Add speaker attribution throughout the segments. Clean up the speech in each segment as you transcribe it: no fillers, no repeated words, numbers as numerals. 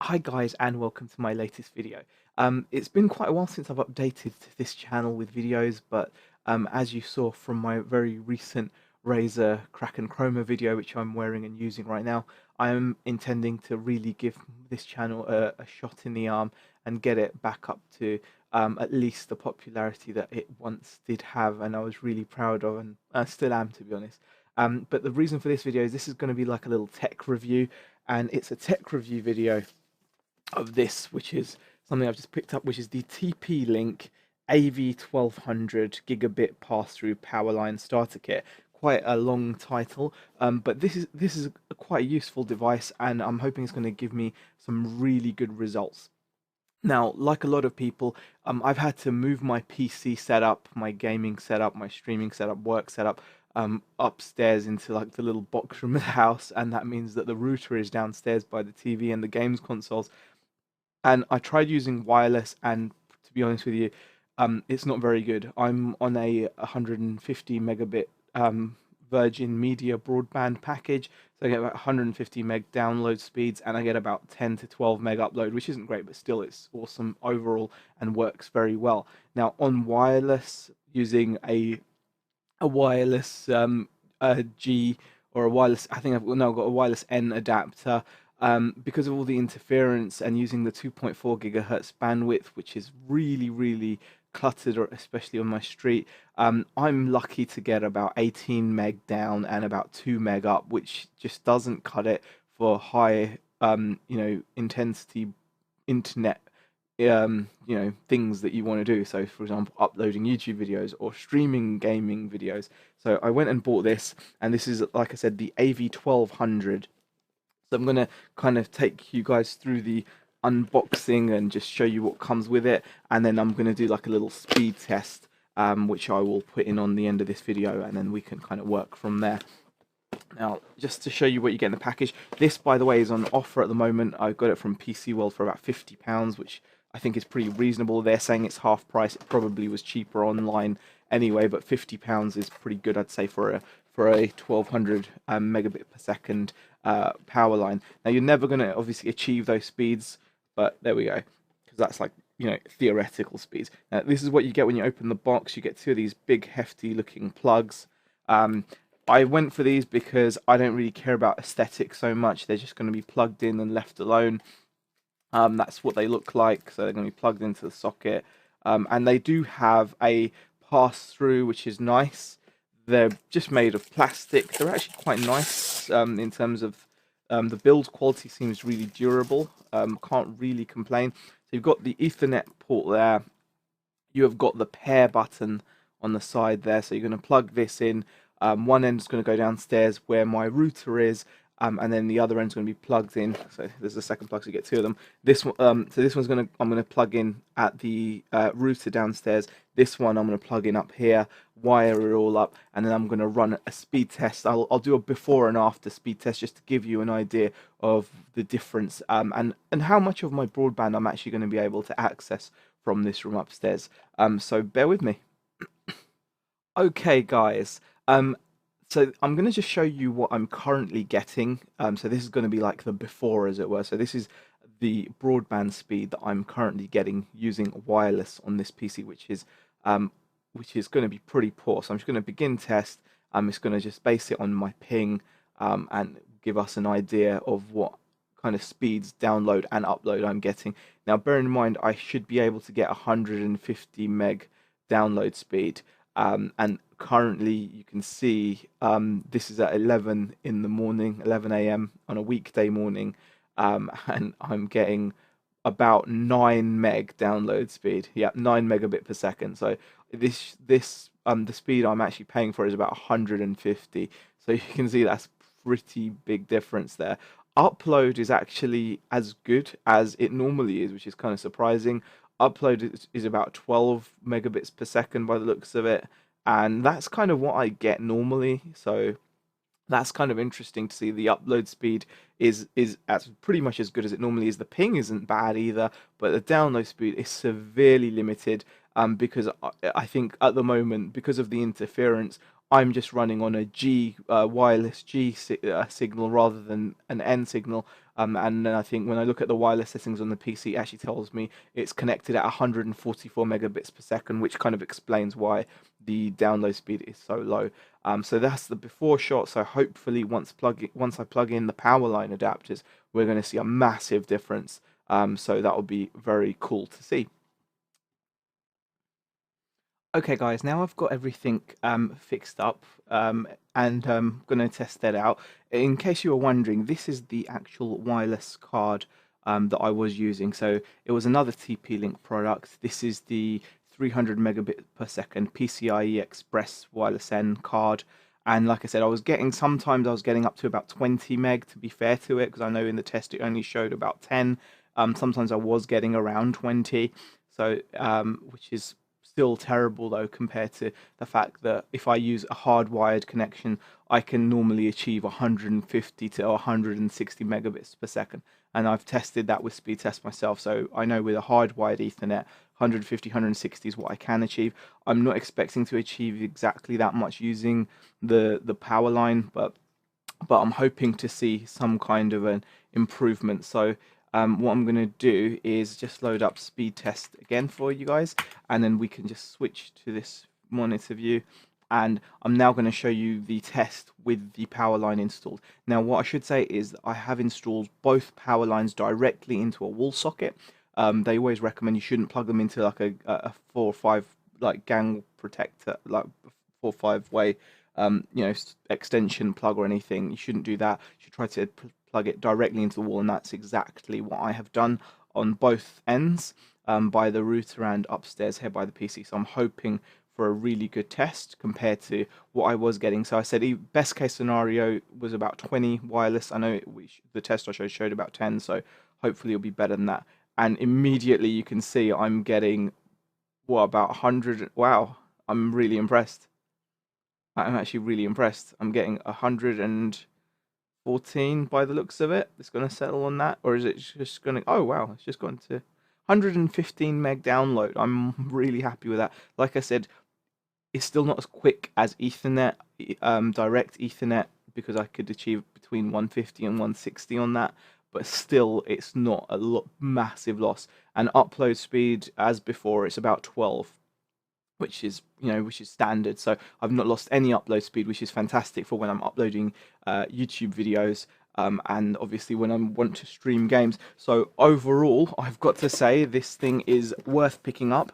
Speaker 1: Hi guys, and welcome to my latest video. It's been quite a while since I've updated this channel with videos, but as you saw from my very recent Razer Kraken Chroma video, which I'm wearing and using right now, I am intending to really give this channel a shot in the arm and get it back up to at least the popularity that it once did have, and I was really proud of, and I still am, to be honest. But the reason for this video is this is going to be like a little tech review, and it's a tech review video of this, which is something I've just picked up, which is the TP-Link AV1200 Gigabit Pass-Through Powerline Starter Kit. Quite a long title, but this is a quite useful device, and I'm hoping it's going to give me some really good results. Now, like a lot of people, I've had to move my PC setup, my gaming setup, my streaming setup, work setup, upstairs into like the little box room of the house, and that means that the router is downstairs by the TV and the games consoles. And I tried using wireless, and to be honest with you, it's not very good. I'm on a 150 megabit Virgin Media broadband package, so I get about 150 meg download speeds, and I get about 10 to 12 meg upload, which isn't great, but still it's awesome overall and works very well. Now on wireless, using a wireless G or a wireless. I think I've now got a wireless N adapter. Because of all the interference and using the 2.4 gigahertz bandwidth, which is really cluttered, or especially on my street, I'm lucky to get about 18 meg down and about 2 meg up, which just doesn't cut it for high, intensity internet things that you want to do. So for example, uploading YouTube videos or streaming gaming videos. So I went and bought this, and this is, like I said, the AV1200. So I'm going to kind of take you guys through the unboxing and just show you what comes with it, and then I'm going to do like a little speed test, which I will put in on the end of this video, and then we can kind of work from there. Now, just to show you what you get in the package, this, by the way, is on offer at the moment. I got it from PC World for about £50, which I think is pretty reasonable. They're saying it's half price. It probably was cheaper online anyway, but £50 is pretty good, I'd say, for a 1200 megabit per second power line. Now, you're never going to obviously achieve those speeds, but there we go, because that's like, theoretical speeds. Now, this is what you get when you open the box. You get two of these big, hefty looking plugs. I went for these because I don't really care about aesthetics so much. They're just going to be plugged in and left alone. That's what they look like. So they're going to be plugged into the socket. And they do have a pass-through, which is nice. They're just made of plastic. They're actually quite nice in terms of the build quality. Seems really durable. Can't really complain. So you've got the Ethernet port there. You have got the pair button on the side there. So you're going to plug this in. One end is going to go downstairs where my router is, and then the other end is going to be plugged in. So there's the second plug, so you get two of them. This one, so this one's I'm going to plug in at the router downstairs. This one I'm going to plug in up here, wire it all up, and then I'm going to run a speed test. I'll do a before and after speed test just to give you an idea of the difference, and how much of my broadband I'm actually going to be able to access from this room upstairs. So bear with me. Okay, guys. Um, so I'm going to just show you what I'm currently getting. So this is going to be like the before, as it were. So this is the broadband speed that I'm currently getting using wireless on this PC, which is going to be pretty poor. So I'm just going to begin test. It's going to just base it on my ping, and give us an idea of what kind of speeds download and upload I'm getting. Now, bear in mind, I should be able to get 150 meg download speed. And currently you can see this is at 11 in the morning, 11 a.m. on a weekday morning, and I'm getting about 9 meg download speed. Yeah, 9 megabit per second. So the speed I'm actually paying for is about 150. So you can see that's pretty big difference there. Upload is actually as good as it normally is, which is kind of surprising. Upload is about 12 megabits per second by the looks of it, and that's kind of what I get normally. So that's kind of interesting to see. The upload speed is as pretty much as good as it normally is. The ping isn't bad either, but the download speed is severely limited, because I think at the moment, because of the interference, I'm just running on a G wireless G signal rather than an N signal, And then I think when I look at the wireless settings on the PC, it actually tells me it's connected at 144 megabits per second, which kind of explains why the download speed is so low. So that's the before shot. So hopefully once I plug in the Powerline adapters, we're going to see a massive difference. So that will be very cool to see. Okay, guys, now I've got everything fixed up, and I'm going to test that out. In case you were wondering, this is the actual wireless card that I was using. So it was another TP-Link product. This is the 300 megabit per second PCIe Express Wireless N card. And like I said, sometimes I was getting up to about 20 meg, to be fair to it, because I know in the test it only showed about 10. Sometimes I was getting around 20, so which is still terrible though compared to the fact that if I use a hardwired connection, I can normally achieve 150 to 160 megabits per second. And I've tested that with speed test myself, so I know with a hardwired Ethernet, 150, 160 is what I can achieve. I'm not expecting to achieve exactly that much using the power line, but I'm hoping to see some kind of an improvement. So what I'm going to do is just load up speed test again for you guys, and then we can just switch to this monitor view. And I'm now going to show you the test with the power line installed. Now, what I should say is that I have installed both power lines directly into a wall socket. They always recommend you shouldn't plug them into like a 4 or 5 like gang protector, like 4 or 5 way extension plug or anything. You shouldn't do that. You should try to plug it directly into the wall, and that's exactly what I have done on both ends, by the router and upstairs here by the PC. So I'm hoping for a really good test compared to what I was getting. So I said best case scenario was about 20 wireless. I know the test I showed about 10, so hopefully it'll be better than that. And immediately you can see I'm getting, what, about 100. Wow, I'm really impressed. I'm actually really impressed. I'm getting 114 by the looks of it. It's going to settle on that, or is it just going to? Oh wow, it's just gone to 115 meg download. I'm really happy with that. Like I said, it's still not as quick as Ethernet, direct Ethernet, because I could achieve between 150 and 160 on that. But still, it's not a massive loss. And upload speed, as before, it's about 12, which is standard. So I've not lost any upload speed, which is fantastic for when I'm uploading YouTube videos, and obviously when I want to stream games. So overall, I've got to say this thing is worth picking up.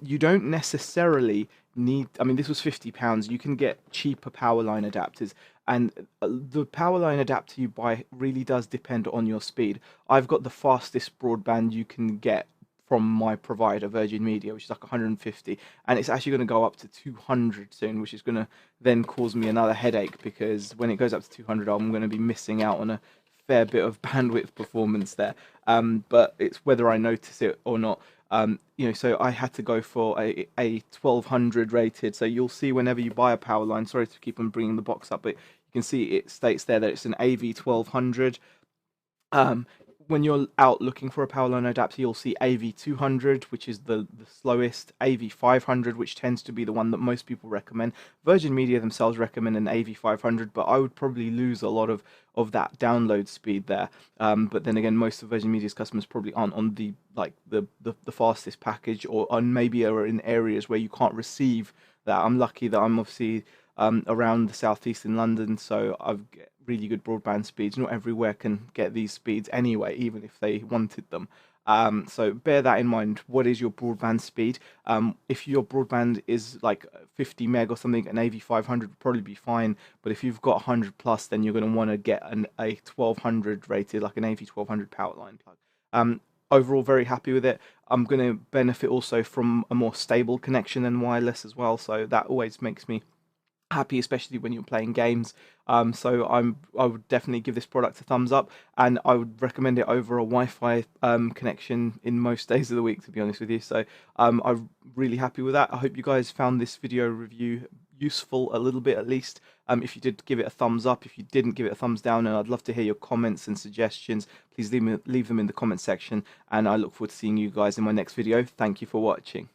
Speaker 1: You don't necessarily need. I mean, this was £50. You can get cheaper Powerline adapters, and the Powerline adapter you buy really does depend on your speed. I've got the fastest broadband you can get from my provider, Virgin Media, which is like 150, and it's actually going to go up to 200 soon, which is going to then cause me another headache, because when it goes up to 200, I'm going to be missing out on a fair bit of bandwidth performance there. But it's whether I notice it or not. So I had to go for a 1200 rated. So you'll see whenever you buy a power line. Sorry to keep on bringing the box up, but you can see it states there that it's an AV1200. When you're out looking for a Powerline adapter, you'll see AV200, which is the slowest, AV500, which tends to be the one that most people recommend. Virgin Media themselves recommend an AV500, but I would probably lose a lot of that download speed there. But then again, most of Virgin Media's customers probably aren't on the fastest package, or maybe are in areas where you can't receive that. I'm lucky that I'm obviously around the southeast in London, so I've got really good broadband speeds. Not everywhere can get these speeds anyway, even if they wanted them. So bear that in mind. What is your broadband speed? If your broadband is like 50 meg or something, an AV500 would probably be fine. But if you've got 100 plus, then you're going to want to get a 1200 rated, like an AV1200 Powerline plug. Overall, very happy with it. I'm going to benefit also from a more stable connection than wireless as well, so that always makes me happy, especially when you're playing games. So I would definitely give this product a thumbs up, and I would recommend it over a Wi-Fi connection in most days of the week, to be honest with you. So I'm really happy with that. I hope you guys found this video review useful a little bit at least. If you did, give it a thumbs up. If you didn't, give it a thumbs down, and I'd love to hear your comments and suggestions. Please leave them in the comment section, and I look forward to seeing you guys in my next video. Thank you for watching.